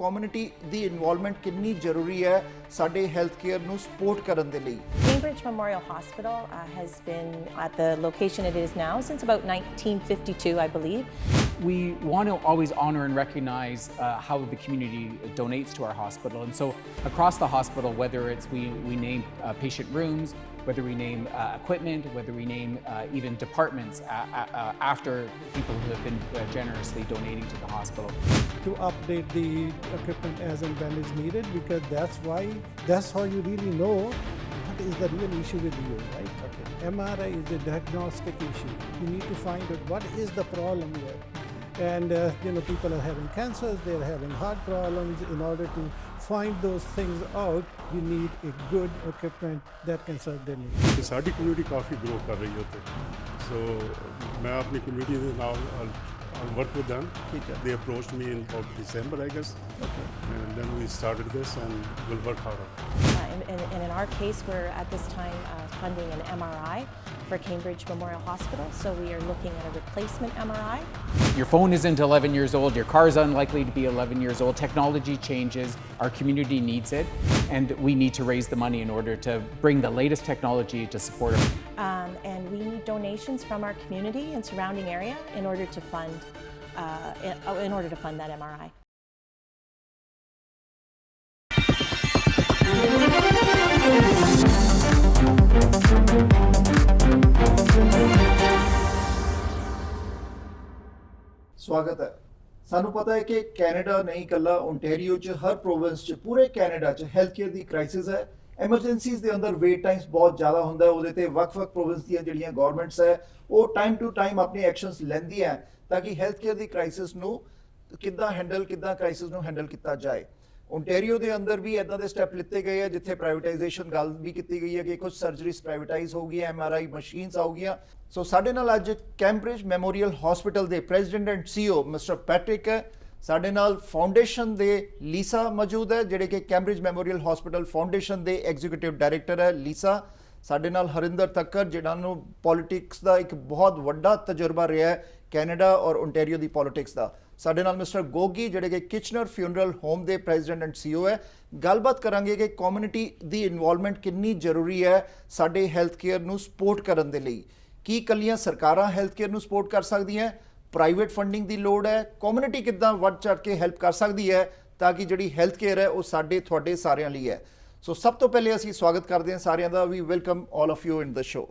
Community ਦੀ involvement ਕਿੰਨੀ ਜ਼ਰੂਰੀ ਹੈ ਸਾਡੇ ਹੈਲਥ ਕੇਅਰ ਨੂੰ ਸਪੋਰਟ ਕਰਨ ਦੇ ਲਈ। Cambridge Memorial Hospital has been at the location it is now since about 1952, I believe. We want to always honor and recognize how the community donates to our hospital. And so across the hospital, whether it's we name patient rooms, whether we name equipment, whether we name even departments after people who have been generously donating to the hospital. To update the equipment as and when is needed, because that's how you really know what is the real issue with you, right? Okay. MRI is a diagnostic issue. You need to find out what is the problem here. And people are having cancers, they're having heart problems. In order to find those things out, you need a good equipment that can serve their needs. ਸਾਡੀ community ਕਾਫੀ grow ਕਰ ਰਹੀ ਹੈ ਉੱਥੇ, ਸੋ ਮੈਂ ਆਪਣੀ community ਦੇ ਨਾਲ I'll work with them. They approached me in about December, I guess. Okay. And then we started this and we'll work harder. And in our case, we're at this time funding an MRI for Cambridge Memorial Hospital. So we are looking at a replacement MRI. Your phone isn't 11 years old, your car is unlikely to be 11 years old. Technology changes, our community needs it, and we need to raise the money in order to bring the latest technology to support it. And we need donations from our community and surrounding area in order to fund that MRI. ਸਵਾਗਤ ਹੈ। ਸਾਨੂੰ ਪਤਾ ਹੈ ਕਿ Canada ਨਹੀਂ ਇਕੱਲਾ Ontario 'ਚ ਹਰ province 'ਚ ਪੂਰੇ ਕੈਨੇਡਾ 'ਚ ਹੈਲਥ ਕੇਅਰ ਦੀ ਕ੍ਰਾਈਸਿਸ ਹੈ। ਐਮਰਜੈਂਸੀਜ਼ ਦੇ ਅੰਦਰ ਵੇਟ ਟਾਈਮਸ ਬਹੁਤ ਜ਼ਿਆਦਾ ਹੁੰਦਾ ਹੈ। ਉਹਦੇ ਤੇ ਵੱਖ-ਵੱਖ ਪ੍ਰੋਵਿੰਸ ਦੀਆਂ ਜਿਹੜੀਆਂ ਗਵਰਨਮੈਂਟਸ ਹੈ ਉਹ ਟਾਈਮ ਟੂ ਟਾਈਮ ਆਪਣੇ ਐਕਸ਼ਨਸ ਲੈਂਦੀਆਂ ਤਾਂ ਕਿ ਹੈਲਥ ਕੇਅਰ ਦੀ ਕ੍ਰਾਈਸਿਸ ਨੂੰ ਕਿੱਦਾਂ ਕ੍ਰਾਈਸਿਸ ਨੂੰ ਹੈਂਡਲ ਕੀਤਾ ਜਾਏ। ਓਨਟਾਰੀਓ ਦੇ ਅੰਦਰ ਵੀ ਇੱਦਾਂ ਦੇ ਸਟੈਪ ਲਿੱਤੇ ਗਏ ਆ ਜਿੱਥੇ ਪ੍ਰਾਈਵੇਟਾਈਜੇਸ਼ਨ ਗੱਲ ਵੀ ਕੀਤੀ ਗਈ ਹੈ ਕਿ ਕੁਝ ਸਰਜਰੀਜ਼ ਪ੍ਰਾਈਵੇਟਾਈਜ਼ ਹੋ ਗਈਆਂ, MRI ਮਸ਼ੀਨਸ ਆ ਗਈਆਂ। ਸੋ ਸਾਡੇ ਨਾਲ ਅੱਜ ਕੈਂਬਰਿਜ ਮੈਮੋਰੀਅਲ ਹਸਪੀਟਲ ਦੇ president and CEO mister Patrick ਹੈ। ਸਾਡੇ ਨਾਲ ਫਾਊਂਡੇਸ਼ਨ ਦੇ ਲੀਸਾ ਮੌਜੂਦ ਹੈ ਜਿਹੜੇ ਕਿ ਕੈਂਬਰਿਜ ਮੈਮੋਰੀਅਲ ਹਸਪੀਟਲ ਫਾਊਂਡੇਸ਼ਨ ਦੇ ਐਗਜ਼ੀਕਿਊਟਿਵ ਡਾਇਰੈਕਟਰ ਹੈ ਲੀਸਾ। ਸਾਡੇ ਨਾਲ ਹਰਿੰਦਰ ਤੱਕਰ ਜਿਹਨਾਂ ਨੂੰ ਪੋਲੀਟਿਕਸ ਦਾ ਇੱਕ ਬਹੁਤ ਵੱਡਾ ਤਜਰਬਾ ਰਿਹਾ ਹੈ ਕੈਨੇਡਾ ਔਰ ਓਨਟਾਰੀਓ ਦੀ ਪੋਲੀਟਿਕਸ ਦਾ। ਸਾਡੇ ਨਾਲ ਮਿਸਟਰ ਗੋਗੀ ਜਿਹੜੇ ਕਿ ਕਿਚਨਰ ਫਿਊਨਰਲ ਹੋਮ ਦੇ ਪ੍ਰੈਜ਼ੀਡੈਂਟ ਐਂਡ CEO ਹੈ। ਗੱਲਬਾਤ ਕਰਾਂਗੇ ਕਿ ਕਮਿਊਨਿਟੀ ਦੀ ਇਨਵੋਲਵਮੈਂਟ ਕਿੰਨੀ ਜ਼ਰੂਰੀ ਹੈ ਸਾਡੇ ਹੈਲਥ ਕੇਅਰ ਨੂੰ ਸਪੋਰਟ ਕਰਨ ਦੇ ਲਈ। ਕੀ ਇਕੱਲੀਆਂ ਸਰਕਾਰਾਂ ਹੈਲਥ ਕੇਅਰ ਨੂੰ ਸਪੋਰਟ ਕਰ ਸਕਦੀਆਂ, ਪ੍ਰਾਈਵੇਟ ਫੰਡਿੰਗ ਦੀ ਲੋੜ ਹੈ, ਕਮਿਊਨਿਟੀ ਕਿੱਦਾਂ ਵੱਧ ਚੜ੍ਹ ਕੇ ਹੈਲਪ ਕਰ ਸਕਦੀ ਹੈ ਤਾਂ ਕਿ ਜਿਹੜੀ ਹੈਲਥ ਕੇਅਰ ਹੈ ਉਹ ਸਾਡੇ ਤੁਹਾਡੇ ਸਾਰਿਆਂ ਲਈ ਹੈ। ਸੋ ਸਭ ਤੋਂ ਪਹਿਲੇ ਅਸੀਂ ਸਵਾਗਤ ਕਰਦੇ ਹਾਂ ਸਾਰਿਆਂ ਦਾ। We welcome all of you in the show.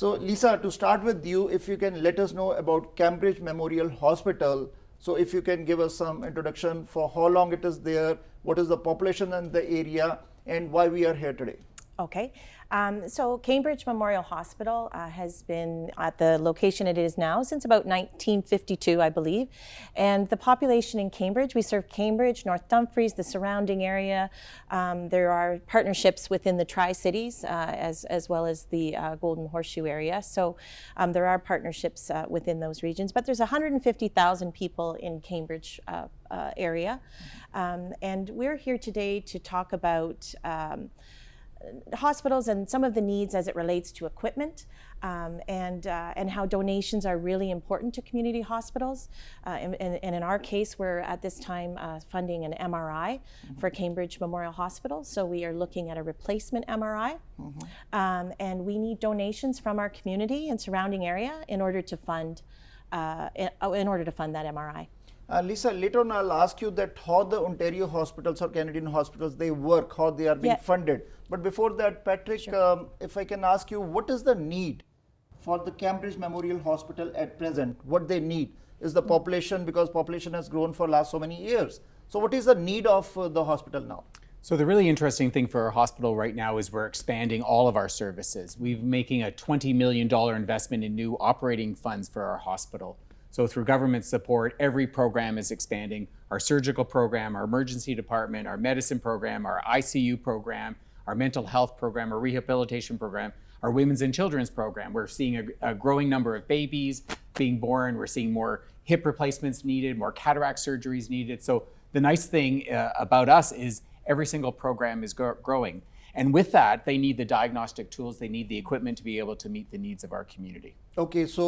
So Lisa, to start with you, if you can let us know about Cambridge Memorial Hospital. So if you can give us some introduction for how long it is there, what is the population in the area, and why we are here today. Okay, so Cambridge Memorial Hospital has been at the location it is now since about 1952, I believe. And the population in Cambridge, we serve Cambridge, North Dumfries, the surrounding area. There are partnerships within the Tri-Cities as well as the Golden Horseshoe area. So there are partnerships within those regions, but there's 150,000 people in Cambridge area. And we're here today to talk about hospitals and some of the needs as it relates to equipment, and how donations are really important to community hospitals. And in our case, we're at this time funding an MRI for Cambridge Memorial Hospital. So we are looking at a replacement MRI, and we need donations from our community and surrounding area in order to fund that MRI. Lisa, later on I'll ask you that how the Ontario hospitals or Canadian hospitals, they work, how they are being funded. But before that, Patrick, sure. If I can ask you, what is the need for the Cambridge Memorial Hospital at present? What they need is the population, because population has grown for last so many years. So what is the need of the hospital now? So the really interesting thing for our hospital right now is we're expanding all of our services. We're making a $20 million investment in new operating funds for our hospital. So through government support, every program is expanding. Our surgical program, our emergency department, our medicine program, our ICU program, our mental health program, our rehabilitation program, our women's and children's program. We're seeing a growing number of babies being born. We're seeing more hip replacements needed, more cataract surgeries needed. So the nice thing about us is every single program is growing. And with that, they need the diagnostic tools, they need the equipment to be able to meet the needs of our community. Okay, so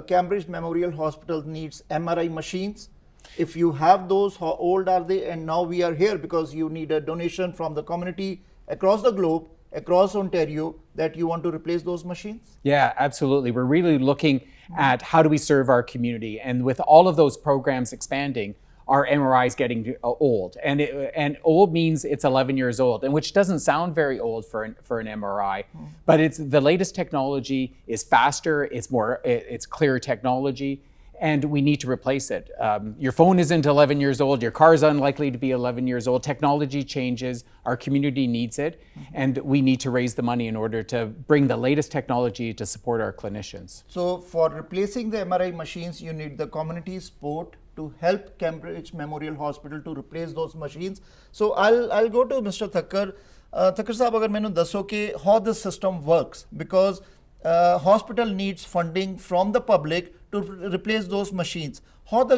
Cambridge Memorial Hospital needs MRI machines, If you have those, how old are they? And now we are here because you need a donation from the community across the globe, across Ontario, that you want to replace those machines? Yeah, absolutely. We're really looking at how do we serve our community. And with all of those programs expanding, our MRI is getting old. And old means it's 11 years old, and which doesn't sound very old for an MRI, but it's the latest technology is faster, it's clearer technology, and we need to replace it. Your phone isn't 11 years old, your car is unlikely to be 11 years old. Technology changes, our community needs it, and we need to raise the money in order to bring the latest technology to support our clinicians. So for replacing the MRI machines, you need the community support to help Cambridge Memorial Hospital to replace those machines. So I'll go to Mr. Thakkar. Thakkar sahab, agar mainu dasso ke how this system works, because hospital needs funding from the public to replace those machines.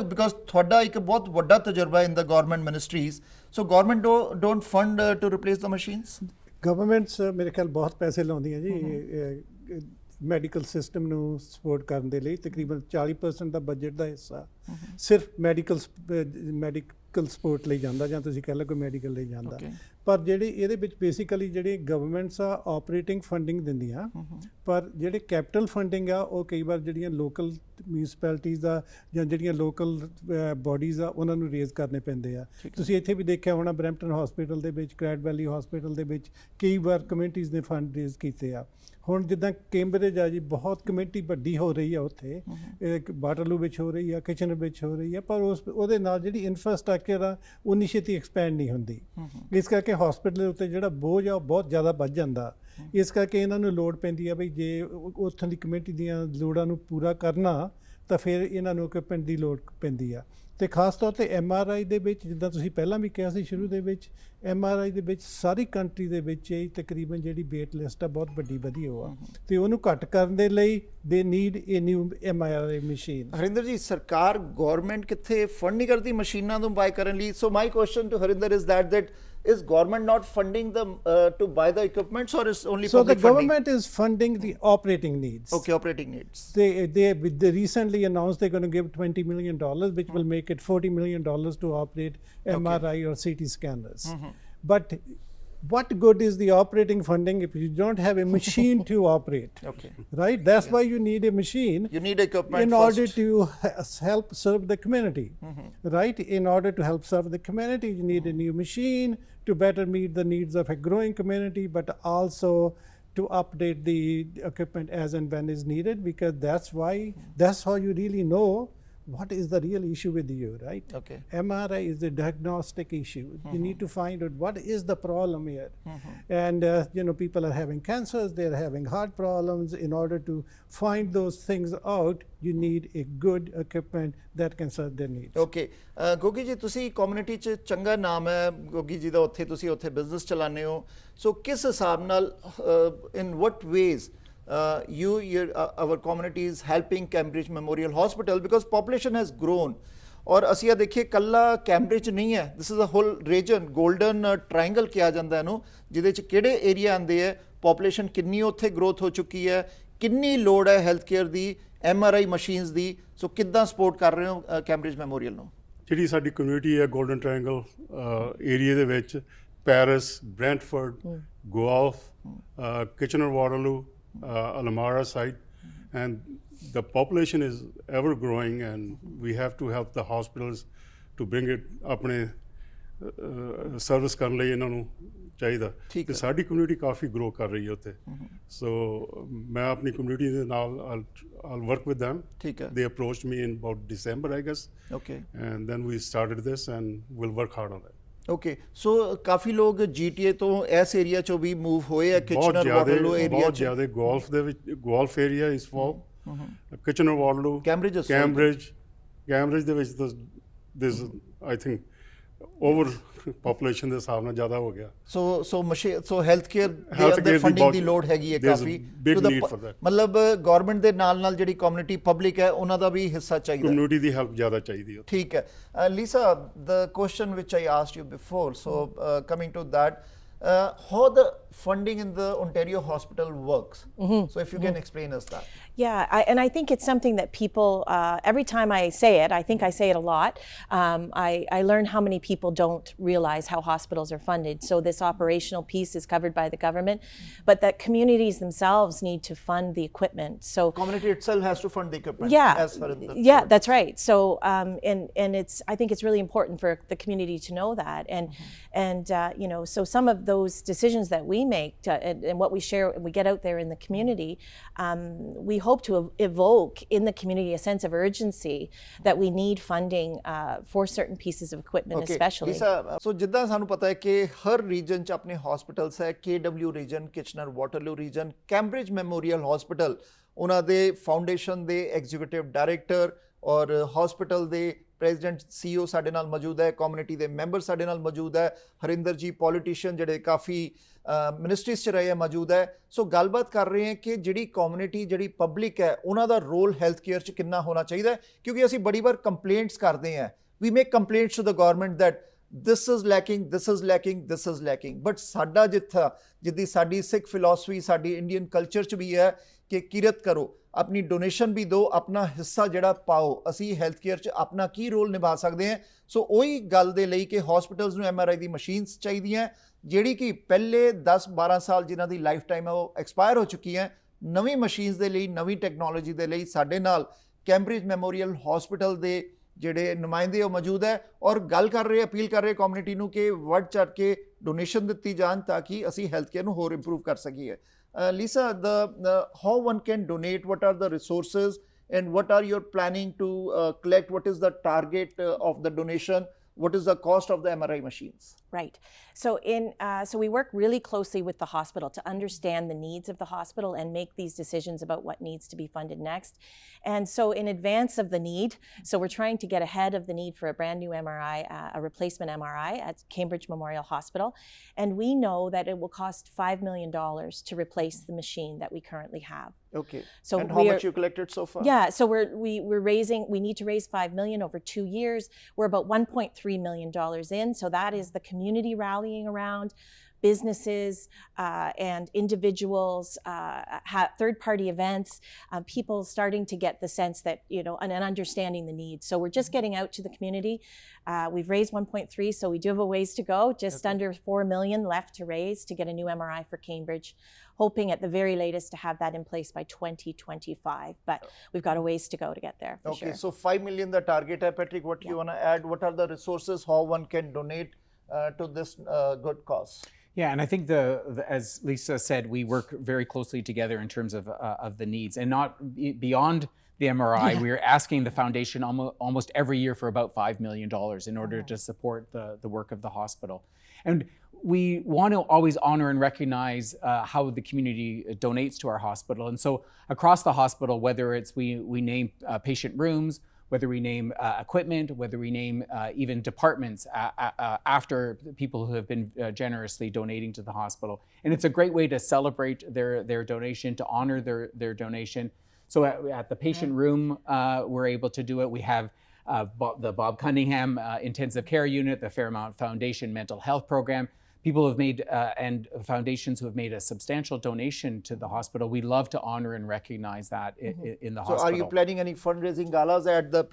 Because thwada ek bahut vadda tajrba in the government ministries, so government don't fund to replace the machines? Governments ਮੇਰੇ ਖਿਆਲ ਬਹੁਤ ਪੈਸੇ ਲਾਉਂਦੀਆਂ ਜੀ medical system ਨੂੰ support ਕਰਨ ਦੇ ਲਈ। ਤਕਰੀਬਨ 40% ਦਾ ਬਜਟ ਦਾ ਹਿੱਸਾ ਸਿਰਫ ਮੈਡੀਕਲ ਸਪੋਰਟ ਲਈ ਜਾਂਦਾ, ਜਾਂ ਤੁਸੀਂ ਕਹਿ ਲਓ ਕੋਈ ਮੈਡੀਕਲ ਲਈ ਜਾਂਦਾ। ਪਰ ਜਿਹੜੇ ਇਹਦੇ ਵਿੱਚ ਬੇਸਿਕਲੀ ਜਿਹੜੇ ਗਵਰਨਮੈਂਟਸ ਆ ਆਪਰੇਟਿੰਗ ਫੰਡਿੰਗ ਦਿੰਦੀਆਂ, ਪਰ ਜਿਹੜੇ ਕੈਪੀਟਲ ਫੰਡਿੰਗ ਆ ਉਹ ਕਈ ਵਾਰ ਜਿਹੜੀਆਂ ਲੋਕਲ ਮਿਊਨਿਸਪੈਲਿਟੀਜ਼ ਦਾ ਜਾਂ ਜਿਹੜੀਆਂ ਲੋਕਲ ਬੋਡੀਜ਼ ਆ ਉਹਨਾਂ ਨੂੰ ਰੇਜ਼ ਕਰਨੇ ਪੈਂਦੇ ਆ। ਤੁਸੀਂ ਇੱਥੇ ਵੀ ਦੇਖਿਆ ਹੋਣਾ ਬਰੈਂਪਟਨ ਹਸਪੀਟਲ ਦੇ ਵਿੱਚ, ਕ੍ਰੈਡ ਵੈਲੀ ਹਸਪੀਟਲ ਦੇ ਵਿੱਚ ਕਈ ਵਾਰ ਕਮਿਊਨਿਟੀਜ਼ ਨੇ ਫੰਡ ਰੇਜ਼ ਕੀਤੇ ਆ। ਹੁਣ ਜਿੱਦਾਂ ਕੈਂਬਰਿਜ ਆ ਜੀ, ਬਹੁਤ ਕਮੇਟੀ ਵੱਡੀ ਹੋ ਰਹੀ ਆ ਉੱਥੇ, ਵਾਟਰਲੂ ਵਿੱਚ ਹੋ ਰਹੀ ਆ, ਕਿਚਨ ਵਿੱਚ ਹੋ ਰਹੀ ਆ, ਪਰ ਉਹਦੇ ਨਾਲ ਜਿਹੜੀ ਇਨਫਰਾਸਟਰਕਚਰ ਆ ਉਨੀ ਛੇਤੀ ਐਕਸਪੈਂਡ ਨਹੀਂ ਹੁੰਦੀ। ਇਸ ਕਰਕੇ ਹਸਪੀਟਲ ਦੇ ਉੱਤੇ ਜਿਹੜਾ ਬੋਝ ਆ ਉਹ ਬਹੁਤ ਜ਼ਿਆਦਾ ਵੱਧ ਜਾਂਦਾ। ਇਸ ਕਰਕੇ ਇਹਨਾਂ ਨੂੰ ਲੋੜ ਪੈਂਦੀ ਆ ਵੀ ਜੇ ਉੱਥੋਂ ਦੀ ਕਮੇਟੀ ਦੀਆਂ ਲੋੜਾਂ ਨੂੰ ਪੂਰਾ ਕਰਨਾ ਤਾਂ ਫਿਰ ਇਹਨਾਂ ਨੂੰ ਇਕਵਿਪਮੈਂਟ ਦੀ ਲੋੜ ਪੈਂਦੀ ਆ। ਅਤੇ ਖਾਸ ਤੌਰ 'ਤੇ MRI ਦੇ ਵਿੱਚ, ਜਿੱਦਾਂ ਤੁਸੀਂ ਪਹਿਲਾਂ ਵੀ ਕਿਹਾ ਸੀ ਸ਼ੁਰੂ ਦੇ ਵਿੱਚ, MRI ਦੇ ਵਿੱਚ ਸਾਰੀ ਕੰਟਰੀ ਦੇ ਵਿੱਚ ਹੀ ਤਕਰੀਬਨ ਜਿਹੜੀ ਵੇਟ ਲਿਸਟ ਆ ਬਹੁਤ ਵੱਡੀ ਵਧੀ ਹੋ ਆ, ਅਤੇ ਉਹਨੂੰ ਘੱਟ ਕਰਨ ਦੇ ਲਈ ਦੇ ਨੀਡ ਏ ਨਿਊ MRI ਮਸ਼ੀਨ। ਹਰਿੰਦਰ ਜੀ, ਸਰਕਾਰ ਗਵਰਨਮੈਂਟ ਕਿੱਥੇ ਫੰਡ ਨਹੀਂ ਕਰਦੀ ਮਸ਼ੀਨਾਂ ਨੂੰ ਬਾਏ ਕਰਨ ਲਈ? So my question to Harinder is that is government not funding them to buy the equipments, or is only so public the government is funding the operating needs? Okay, operating needs. They recently announced they're going to give $20 million, which will make it $40 million to operate MRI or CT scanners. But what good is the operating funding if you don't have a machine to operate? Okay. Right? That's why you need a machine. You need equipment in first. order to help serve the community. Right? In order to help serve the community, you need a new machine to better meet the needs of a growing community, but also to update the equipment as and when is needed, because that's how you really know what is the real issue with you, right? Okay. MRI is a diagnostic issue. You need to find out what is the problem here. And people are having cancers, they're having heart problems. In order to find those things out, you need a good equipment that can serve their needs. Okay. Gogi ਜੀ, ਤੁਸੀਂ community 'ਚ ਚੰਗਾ ਨਾਮ ਹੈ ਗੋਗੀ ਜੀ ਦਾ, ਤੁਸੀਂ ਉੱਥੇ business ਚਲਾਉਂਦੇ ਹੋ। ਸੋ ਕਿਸ ਹਿਸਾਬ ਨਾਲ in what ways our community is helping Cambridge Memorial Hospital, because population has grown? ਔਰ ਅਸੀਂ ਆ ਦੇਖੀਏ ਕੱਲਾ ਕੈਂਬਰਿਜ ਨਹੀਂ ਹੈ, this is a whole region, golden triangle ਕਿਹਾ ਜਾਂਦਾ ਇਹਨੂੰ, ਜਿਹਦੇ 'ਚ ਕਿਹੜੇ ਏਰੀਆ ਆਉਂਦੇ ਹੈ, ਪੋਪੂਲੇਸ਼ਨ ਕਿੰਨੀ ਉੱਥੇ ਗਰੋਥ ਹੋ ਚੁੱਕੀ ਹੈ, ਕਿੰਨੀ ਲੋੜ ਹੈ ਹੈਲਥ ਕੇਅਰ ਦੀ, MRI ਮਸ਼ੀਨਸ ਦੀ। ਸੋ ਕਿੱਦਾਂ ਸਪੋਰਟ ਕਰ ਰਹੇ ਹੋ ਕੈਂਬਰਿਜ ਮੈਮੋਰੀਅਲ ਨੂੰ? ਜਿਹੜੀ ਸਾਡੀ ਕਮਿਊਨਿਟੀ ਹੈ ਗੋਲਡਨ ਟ੍ਰਾਇੰਗਲ ਏਰੀਆ ਦੇ ਵਿੱਚ, Paris, Brantford, Guelph, Kitchener Waterloo, Alamara side, and the population is ever growing, and we have to help the hospitals to bring it ਆਪਣੇ ਸਰਵਿਸ ਕਰਨ ਲਈ ਇਹਨਾਂ ਨੂੰ ਚਾਹੀਦਾ। ਤੇ ਸਾਡੀ ਕਮਿਊਨਿਟੀ ਕਾਫੀ ਗਰੋ ਕਰ ਰਹੀ ਹੈ ਉੱਥੇ। ਸੋ ਮੈਂ ਆਪਣੀ ਕਮਿਊਨਿਟੀ ਦੇ ਨਾਲ I'll work with them. ਠੀਕ ਹੈ। They approached me in about December, I guess. Okay. And then we started this and we'll work hard on it. Okay. So ਕਾਫੀ ਲੋਕ GTA ਤੋਂ ਇਸ ਏਰੀਆ 'ਚੋਂ ਵੀ ਮੂਵ ਹੋਏ ਆ, ਕਿਚਨਰ ਵਾਟਰਲੂ ਏਰੀਆ 'ਚ। ਬਹੁਤ ਜ਼ਿਆਦਾ ਗੋਲਫ ਦੇ ਵਿੱਚ, ਗੋਲਫ ਏਰੀਆ ਇਸ ਫॉल, ਕਿਚਨਰ ਵਾਟਰਲੂ, ਕੈਂਬਰਿਜ ਦੇ ਵਿੱਚ ਤਾਂ ਦਿਸ ਆਈ ਥਿੰਕ ਓਵਰ ਪੋਪੂਲੇਸ਼ਨ ਦੇ ਹਿਸਾਬ ਨਾਲ ਜ਼ਿਆਦਾ ਹੋ ਗਿਆ। ਸੋ ਹੈਲਥ ਕੇਅਰ ਦੇ ਫੰਡਿੰਗ ਦੀ ਲੋੜ ਹੈਗੀ ਹੈ ਕਾਫੀ। ਮਤਲਬ ਗਵਰਨਮੈਂਟ ਦੇ ਨਾਲ ਜਿਹੜੀ ਕਮਿਊਨਿਟੀ ਪਬਲਿਕ ਹੈ ਉਹਨਾਂ ਦਾ ਵੀ ਹਿੱਸਾ ਚਾਹੀਦਾ, ਕਮਿਊਨਿਟੀ ਦੀ ਹੈਲਪ ਜ਼ਿਆਦਾ ਚਾਹੀਦੀ ਹੈ। ਠੀਕ ਹੈ। ਲੀਸਾ, the question which I asked you before, so coming to that, how the funding in the Ontario hospital works. So if you can explain us that. Yeah, and I think it's something that people, every time I say it, I think I say it a lot, I learn how many people don't realize how hospitals are funded. So this operational piece is covered by the government, but that communities themselves need to fund the equipment. So Community itself has to fund the equipment. yeah, As per the yeah, that's right. So and it's, I think it's really important for the community to know that, and you know, so some of those decisions that we make and what we share, we get out there in the community, we hope to evoke in the community a sense of urgency that we need funding for certain pieces of equipment, especially. Lisa, so ਜਿੱਦਾਂ ਸਾਨੂੰ ਪਤਾ ਹੈ ਕਿ ਹਰ reason 'ਚ ਆਪਣੇ hospitals ਹੈ, KW region, Kitchener Waterloo region, Cambridge Memorial hospital, ਉਹਨਾਂ ਦੇ ਫਾਊਂਡੇਸ਼ਨ ਦੇ ਐਗਜ਼ੀਕਿਊਟਿਵ ਡਾਇਰੈਕਟਰ ਔਰ ਹਸਪੀਟਲ ਦੇ ਪ੍ਰੈਜ਼ੀਡੈਂਟ CEO ਸਾਡੇ ਨਾਲ ਮੌਜੂਦ ਹੈ, ਕਮਿਊਨਿਟੀ ਦੇ ਮੈਂਬਰ ਸਾਡੇ ਨਾਲ ਮੌਜੂਦ ਹੈ, ਹਰਿੰਦਰ ਜੀ ਪੋਲੀਟੀਸ਼ੀਅਨ ਜਿਹੜੇ ਕਾਫੀ ਮਿਨਿਸਟਰੀਜ਼ 'ਚ ਰਹੇ ਆ ਮੌਜੂਦ ਹੈ। ਸੋ ਗੱਲਬਾਤ ਕਰ ਰਹੇ ਹਾਂ ਕਿ ਜਿਹੜੀ ਕਮਿਊਨਿਟੀ, ਜਿਹੜੀ ਪਬਲਿਕ ਹੈ, ਉਹਨਾਂ ਦਾ ਰੋਲ ਹੈਲਥ ਕੇਅਰ 'ਚ ਕਿੰਨਾ ਹੋਣਾ ਚਾਹੀਦਾ ਹੈ, ਕਿਉਂਕਿ ਅਸੀਂ ਬੜੀ ਵਾਰ ਕੰਪਲੇਂਟਸ ਕਰਦੇ ਹਾਂ, we make complaints to the government that this is lacking, this is lacking, this is lacking, but ਸਾਡਾ ਜਿੱਦੀ ਸਾਡੀ ਸਿੱਖ ਫਿਲਾਸਫੀ, ਸਾਡੀ ਇੰਡੀਅਨ ਕਲਚਰ 'ਚ ਵੀ ਹੈ ਕਿ ਕਿਰਤ ਕਰੋ, ਆਪਣੀ ਡੋਨੇਸ਼ਨ ਵੀ ਦਿਓ, ਆਪਣਾ ਹਿੱਸਾ ਜਿਹੜਾ ਪਾਓ, ਅਸੀਂ ਹੈਲਥ ਕੇਅਰ 'ਚ ਆਪਣਾ ਕੀ ਰੋਲ ਨਿਭਾ ਸਕਦੇ ਹਾਂ। ਸੋ ਉਹੀ ਗੱਲ ਦੇ ਲਈ ਕਿ ਹਸਪੀਟਲਸ ਨੂੰ MRI ਦੀ ਮਸ਼ੀਨਸ ਚਾਹੀਦੀਆਂ, ਜਿਹੜੀ ਕਿ ਪਹਿਲੇ 10-12 ਸਾਲ ਜਿਨ੍ਹਾਂ ਦੀ ਲਾਈਫ ਟਾਈਮ ਹੈ ਉਹ ਐਕਸਪਾਇਰ ਹੋ ਚੁੱਕੀ ਹੈ। ਨਵੀਂ ਮਸ਼ੀਨਸ ਦੇ ਲਈ, ਨਵੀਂ ਟੈਕਨੋਲੋਜੀ ਦੇ ਲਈ ਸਾਡੇ ਨਾਲ ਕੈਂਬਰਿਜ ਮੈਮੋਰੀਅਲ ਹਸਪੀਟਲ ਦੇ ਜਿਹੜੇ ਨੁਮਾਇੰਦੇ ਉਹ ਮੌਜੂਦ ਹੈ ਔਰ ਗੱਲ ਕਰ ਰਹੇ, ਅਪੀਲ ਕਰ ਰਹੇ ਕਮਿਊਨਿਟੀ ਨੂੰ ਕਿ ਵੱਧ ਚੜ੍ਹ ਕੇ ਡੋਨੇਸ਼ਨ ਦਿੱਤੀ ਜਾਣ ਤਾਂ ਕਿ ਅਸੀਂ ਹੈਲਥ ਕੇਅਰ ਨੂੰ ਹੋਰ ਇੰਪਰੂਵ ਕਰ ਸਕੀਏ। Lisa, how one can donate, what are the resources and what are you planning to collect, what is the target of the donation, what is the cost of the MRI machines? Right. So so we work really closely with the hospital to understand the needs of the hospital and make these decisions about what needs to be funded next. And so in advance of the need, so we're trying to get ahead of the need for a brand new MRI, a replacement MRI at Cambridge Memorial Hospital. And we know that it will cost $5 million to replace the machine that we currently have. Okay. So and how much you collected so far? Yeah, so we're raising, we need to raise $5 million over 2 years. We're about $1.3 million in. So that is the community rallying around, businesses and individuals, third-party events, people starting to get the sense that, you know, and understanding the needs. So we're just getting out to the community. We've raised 1.3, so we do have a ways to go, just under 4 million left to raise to get a new MRI for Cambridge, hoping at the very latest to have that in place by 2025. But we've got a ways to go to get there, for sure. So 5 million the target hai. Patrick, what you want to add? What are the resources, how one can donate to this good cause? Yeah, and I think as Lisa said, we work very closely together in terms of the needs, and not beyond the MRI. Yeah. We're asking the foundation almost every year for about $5 million in order to support the work of the hospital. And we want to always honor and recognize how the community donates to our hospital. And so across the hospital, whether it's we name patient rooms, whether we name equipment, whether we name even departments after people who have been generously donating to the hospital. And it's a great way to celebrate their donation, to honor their donation. So at the patient room, we're able to do it. We have the Bob Cunningham Intensive Care Unit, the Fairmount Foundation Mental Health Program. People have made, and foundations who have made a substantial donation to the hospital. We love to honor and recognize that in the hospital. So are you planning any fundraising galas at the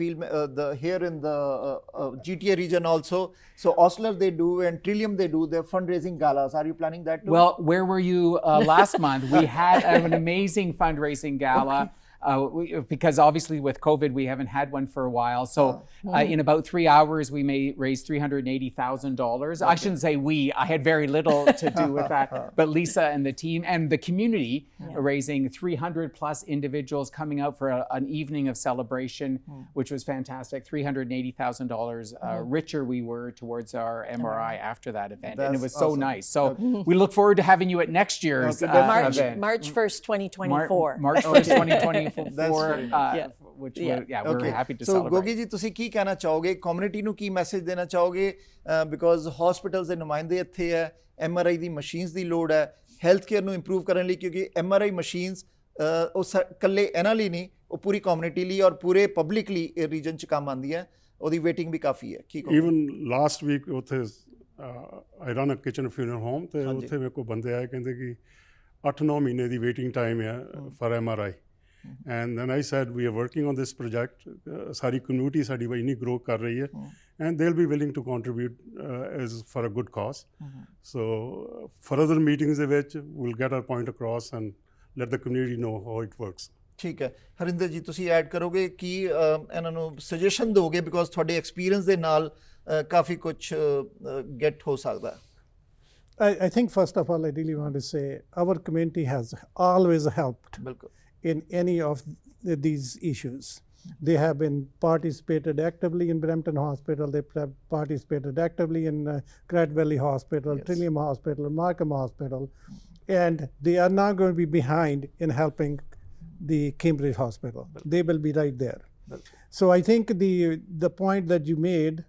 here in the GTA region also? So Osler they do and Trillium they do their fundraising galas. Are you planning that too? Well, where were you last month? We had an amazing fundraising gala. Okay. Because obviously with COVID, we haven't had one for a while. So in about 3 hours, we may raise $380,000. Okay. I shouldn't say we, I had very little to do with that, but Lisa and the team and the community raising 300 plus individuals coming out for an evening of celebration, which was fantastic. $380,000 richer we were towards our MRI after that event. And it was so nice. So we look forward to having you at next year's event. March 1st, 2024. March 1st, 2024. Which we're happy to celebrate. So Gogi ji, ਤੁਸੀਂ ਕੀ ਕਹਿਣਾ ਚਾਹੋਗੇ community ਨੂੰ, ਕੀ message ਦੇਣਾ ਚਾਹੋਗੇ? Because hospitals ਦੇ ਨੁਮਾਇੰਦੇ ਇੱਥੇ ਹੈ, MRI ਦੀ ਮਸ਼ੀਨਸ ਦੀ ਲੋੜ ਹੈ ਹੈਲਥ ਕੇਅਰ ਨੂੰ ਇੰਪਰੂਵ ਕਰਨ ਲਈ, ਕਿਉਂਕਿ MRI ਮਸ਼ੀਨਸ ਉਹ ਇਕੱਲੇ ਇਹਨਾਂ ਲਈ ਨਹੀਂ, ਉਹ ਪੂਰੀ ਕਮਿਊਨਿਟੀ ਲਈ ਔਰ ਪੂਰੇ ਪਬਲਿਕ ਲਈ ਰੀਜਨ 'ਚ ਕੰਮ ਆਉਂਦੀ ਹੈ, ਉਹਦੀ ਵੇਟਿੰਗ ਵੀ ਕਾਫੀ ਹੈ। Even last week ਉੱਥੇ I run a kitchen funeral home ਤੇ ਉੱਥੇ ਮੇਰੇ ਕੋਲ ਬੰਦੇ ਆਏ ਕਹਿੰਦੇ ਕਿ 8-9 ਮਹੀਨੇ ਦੀ ਵੇਟਿੰਗ ਟਾਈਮ ਹੈ for MRI. And then I said we are working on this project. Sorry community ਸਾਡੀ ਇੰਨੀ grow ਕਰ ਰਹੀ ਹੈ and they'll be willing to contribute as for a good cause. So further meetings ਦੇ ਵਿੱਚ we'll get our point across and let the community know how it works. ਠੀਕ ਹੈ ਹਰਿੰਦਰ ਜੀ ਤੁਸੀਂ ਐਡ ਕਰੋਗੇ ਕੀ ਇਹਨਾਂ ਨੂੰ ਸੁਜੈਸ਼ਨ ਦੋਗੇ ਬਿਕੋਜ਼ ਤੁਹਾਡੇ ਐਕਸਪੀਰੀਅੰਸ ਦੇ ਨਾਲ ਕਾਫੀ ਕੁਝ ਗੈਟ ਹੋ ਸਕਦਾ I think first of all I really want to say our community has always helped ਬਿਲਕੁਲ in any of these issues. They have been participated actively in Brampton Hospital, they participated actively in Craig Valley Hospital, Trillium Hospital, Markham Hospital, and they are now going to be behind in helping the Cambridge Hospital. They will be right there. So I think the point that you made,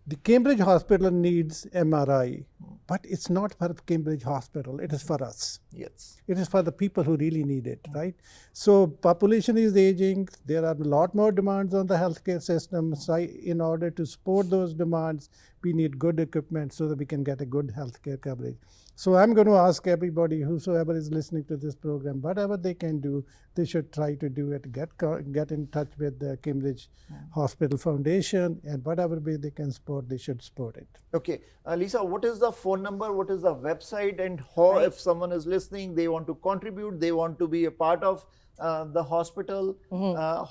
the Cambridge Hospital needs MRI, but it's not for Cambridge Hospital, it is for us. Yes. It is for the people who really need it, right? So population is aging, there are a lot more demands on the healthcare system. So in order to support those demands, we need good equipment so that we can get a good healthcare coverage. So I'm going to ask everybody, whosoever is listening to this program, whatever they can do, they should try to do it. Get in touch with the Cambridge Hospital Foundation, and whatever way they can support, they should support it. Okay, Lisa, what is the phone number? What is the website? And how, if someone is listening, they want to contribute, they want to be a part of the hospital,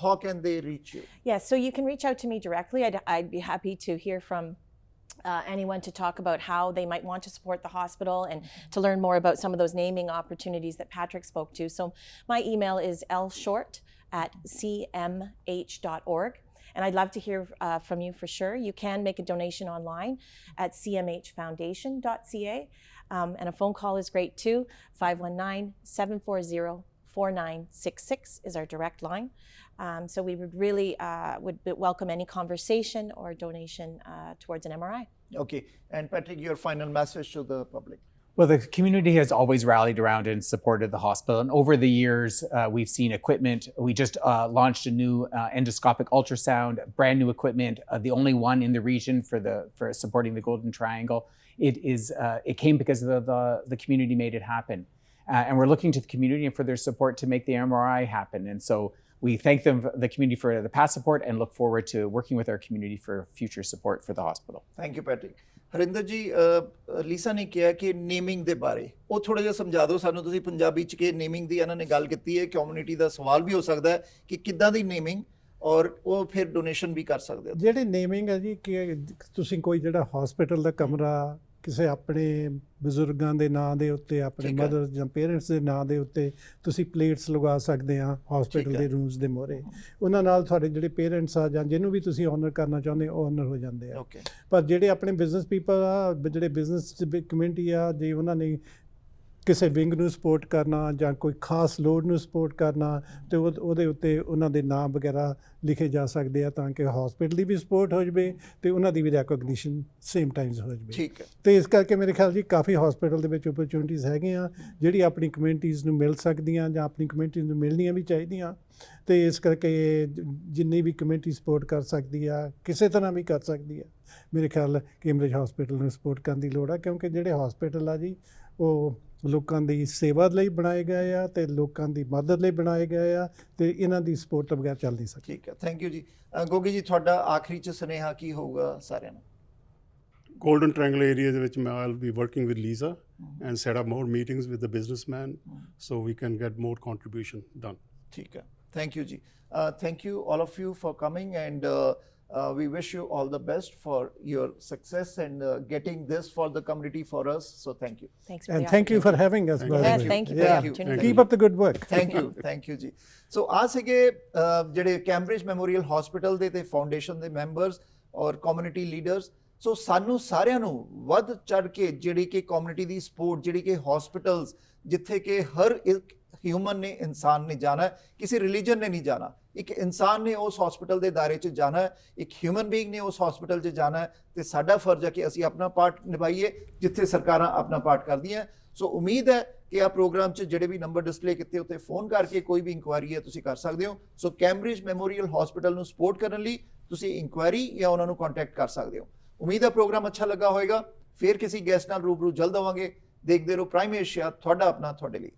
how can they reach you? Yes, so you can reach out to me directly. I'd be happy to hear from anyone to talk about how they might want to support the hospital and to learn more about some of those naming opportunities that Patrick spoke to. So my email is lshort@cmh.org. And I'd love to hear from you for sure. You can make a donation online at cmhfoundation.ca. And a phone call is great too. 519-740-4966 is our direct line. So we would really would welcome any conversation or donation towards an MRI. Okay, and Patrick, your final message to the public. Well, the community has always rallied around and supported the hospital. And over the years, we've seen equipment. We just launched a new endoscopic ultrasound, brand new equipment, the only one in the region for supporting the Golden Triangle. It came because the community made it happen. And we're looking to the community for their support to make the MRI happen. And so we thank the community for the past support and look forward to working with our community for future support for the hospital. Thank you, Patrick. Harinder ਜੀ ਲੀਸਾ ਨੇ ਕਿਹਾ ਕਿ naming ਦੇ ਬਾਰੇ ਉਹ ਥੋੜਾ ਜਿਹਾ ਸਮਝਾ ਦਿਓ ਸਾਨੂੰ ਤੁਸੀਂ ਪੰਜਾਬੀ ਚ ਕਿ ਨੇਮਿੰਗ ਦੀ ਇਹਨਾਂ ਨੇ ਗੱਲ ਕੀਤੀ ਹੈ ਕਮਿਊਨਿਟੀ ਦਾ ਸਵਾਲ ਵੀ ਹੋ ਸਕਦਾ ਹੈ ਕਿ ਕਿੱਦਾਂ ਦੀ ਨੇਮਿੰਗ ਔਰ ਉਹ ਫਿਰ ਡੋਨੇਸ਼ਨ ਵੀ ਕਰ ਸਕਦੇ ਹੋ ਜਿਹੜੀ ਨੇਮਿੰਗ ਹੈ ਜੀ ਕਿ ਤੁਸੀਂ ਕੋਈ ਜਿਹੜਾ ਹਸਪੀਟਲ ਦਾ ਕਮਰਾ ਕਿਸੇ ਆਪਣੇ ਬਜ਼ੁਰਗਾਂ ਦੇ ਨਾਂ ਦੇ ਉੱਤੇ ਆਪਣੇ ਮਦਰ ਜਾਂ ਪੇਰੈਂਟਸ ਦੇ ਨਾਂ ਦੇ ਉੱਤੇ ਤੁਸੀਂ ਪਲੇਟਸ ਲਗਾ ਸਕਦੇ ਆ ਹਸਪੀਟਲ ਦੇ ਰੂਮਸ ਦੇ ਮੋਹਰੇ ਉਹਨਾਂ ਨਾਲ ਤੁਹਾਡੇ ਜਿਹੜੇ ਪੇਰੈਂਟਸ ਆ ਜਾਂ ਜਿਹਨੂੰ ਵੀ ਤੁਸੀਂ ਆਨਰ ਕਰਨਾ ਚਾਹੁੰਦੇ ਉਹ ਆਨਰ ਹੋ ਜਾਂਦੇ ਆ ਪਰ ਜਿਹੜੇ ਆਪਣੇ ਬਿਜ਼ਨਸ ਪੀਪਲ ਆ ਜਿਹੜੇ ਬਿਜ਼ਨਸ ਕਮਿਊਨਿਟੀ ਆ ਜੇ ਉਹਨਾਂ ਨੇ ਕਿਸੇ ਵਿੰਗ ਨੂੰ ਸਪੋਰਟ ਕਰਨਾ ਜਾਂ ਕੋਈ ਖਾਸ ਲੋੜ ਨੂੰ ਸਪੋਰਟ ਕਰਨਾ ਅਤੇ ਉਹਦੇ ਉੱਤੇ ਉਹਨਾਂ ਦੇ ਨਾਮ ਵਗੈਰਾ ਲਿਖੇ ਜਾ ਸਕਦੇ ਆ ਤਾਂ ਕਿ ਹਸਪੀਟਲ ਦੀ ਵੀ ਸਪੋਰਟ ਹੋ ਜਾਵੇ ਅਤੇ ਉਹਨਾਂ ਦੀ ਵੀ ਰੈਕੋਗਨੀਸ਼ਨ ਸੇਮ ਟਾਈਮਸ ਹੋ ਜਾਵੇ ਠੀਕ ਹੈ ਅਤੇ ਇਸ ਕਰਕੇ ਮੇਰੇ ਖਿਆਲ ਜੀ ਕਾਫੀ ਹਸਪੀਟਲ ਦੇ ਵਿੱਚ ਓਪਰਚੁਨਿਟੀਜ਼ ਹੈਗੀਆਂ ਜਿਹੜੀ ਆਪਣੀ ਕਮਿਊਨਿਟੀਜ਼ ਨੂੰ ਮਿਲ ਸਕਦੀਆਂ ਜਾਂ ਆਪਣੀ ਕਮਿਊਨਿਟੀਜ਼ ਨੂੰ ਮਿਲਣੀਆਂ ਵੀ ਚਾਹੀਦੀਆਂ ਅਤੇ ਇਸ ਕਰਕੇ ਜਿੰਨੀ ਵੀ ਕਮਿਊਨਿਟੀ ਸਪੋਰਟ ਕਰ ਸਕਦੀ ਆ ਕਿਸੇ ਤਰ੍ਹਾਂ ਵੀ ਕਰ ਸਕਦੀ ਆ ਮੇਰੇ ਖਿਆਲ ਕੈਂਬਰਿਜ ਹਸਪੀਟਲ ਨੂੰ ਸਪੋਰਟ ਕਰਨ ਦੀ ਲੋੜ ਆ ਕਿਉਂਕਿ ਜਿਹੜੇ ਹਸਪੀਟਲ ਆ ਜੀ ਉਹ ਲੋਕਾਂ ਦੀ ਸੇਵਾ ਲਈ ਬਣਾਏ ਗਏ ਆ ਅਤੇ ਲੋਕਾਂ ਦੀ ਮਦਦ ਲਈ ਬਣਾਏ ਗਏ ਆ ਅਤੇ ਇਹਨਾਂ ਦੀ ਸਪੋਰਟ ਤੋਂ ਬਗੈਰ ਚੱਲ ਨਹੀਂ ਸਕਦੀ ਠੀਕ ਹੈ ਥੈਂਕ ਯੂ ਜੀ ਗੋਗੀ ਜੀ ਤੁਹਾਡਾ ਆਖਰੀ 'ਚ ਸੁਨੇਹਾ ਕੀ ਹੋਊਗਾ ਸਾਰਿਆਂ ਨੂੰ Golden Triangle area ਦੇ ਵਿੱਚ ਮੈਂ I'll be working with Lisa and set up more meetings with the businessmen so we can get more contribution done. ਠੀਕ ਹੈ thank you ਜੀ thank you all of you for coming and we wish you all the best for your success and getting this for the community for us so thank you Thanks and thank you for having us yes thank you for the opportunity keep up the good work thank you ਜੀ ਸੋ ਆ ਸੀਗੇ ਜਿਹੜੇ Cambridge Memorial hospital ਦੇ ਤੇ foundation ਦੇ members ਔਰ community leaders ਸੋ ਸਾਨੂੰ ਸਾਰਿਆਂ ਨੂੰ ਵੱਧ ਚੜ ਕੇ ਜਿਹੜੀ ਕਿ ਕਮਿਊਨਿਟੀ ਦੀ ਸਪੋਰਟ ਜਿਹੜੀ ਕਿ ਹਸਪੀਟਲਸ ਜਿੱਥੇ ਕਿ ਹਰ ਇੱਕ ਹਿਊਮਨ ਨੇ ਇਨਸਾਨ ਨੇ ਜਾਣਾ ਹੈ ਕਿਸੇ ਰਿਲੀਜਨ ਨੇ ਨਹੀਂ ਜਾਣਾ ਇੱਕ ਇਨਸਾਨ ਨੇ ਉਸ ਹਸਪੀਟਲ ਦੇ ਦਾਇਰੇ 'ਚ ਜਾਣਾ ਹੈ ਇੱਕ ਹਿਊਮਨ ਬੀਇੰਗ ਨੇ ਉਸ ਹਸਪੀਟਲ 'ਚ ਜਾਣਾ ਹੈ ਅਤੇ ਸਾਡਾ ਫਰਜ਼ ਹੈ ਕਿ ਅਸੀਂ ਆਪਣਾ ਪਾਰਟ ਨਿਭਾਈਏ ਜਿੱਥੇ ਸਰਕਾਰਾਂ ਆਪਣਾ ਪਾਰਟ ਕਰਦੀਆਂ ਸੋ ਉਮੀਦ ਹੈ ਕਿ ਆਹ ਪ੍ਰੋਗਰਾਮ 'ਚ ਜਿਹੜੇ ਵੀ ਨੰਬਰ ਡਿਸਪਲੇ ਕੀਤੇ ਉੱਤੇ ਫੋਨ ਕਰਕੇ ਕੋਈ ਵੀ ਇਨਕੁਆਇਰੀ ਹੈ ਤੁਸੀਂ ਕਰ ਸਕਦੇ ਹੋ ਸੋ ਕੈਂਬਰਿਜ ਮੈਮੋਰੀਅਲ ਹਸਪੀਟਲ ਨੂੰ ਸਪੋਰਟ ਕਰਨ ਲਈ ਤੁਸੀਂ ਇਨਕੁਆਇਰੀ ਜਾਂ ਉਹਨਾਂ ਨੂੰ ਕੰਟੈਕਟ ਕਰ ਸਕਦੇ ਹੋ ਉਮੀਦ ਹੈ ਪ੍ਰੋਗਰਾਮ ਅੱਛਾ ਲੱਗਾ ਹੋਵੇਗਾ। ਫਿਰ ਕਿਸੇ ਗੈਸਟ ਨਾਲ ਰੂਬਰੂ ਜਲਦ ਆਵਾਂਗੇ। ਦੇਖਦੇ ਰਹੋ ਪ੍ਰਾਈਮ ਏਸ਼ੀਆ, ਤੁਹਾਡਾ ਆਪਣਾ, ਤੁਹਾਡੇ ਲਈ।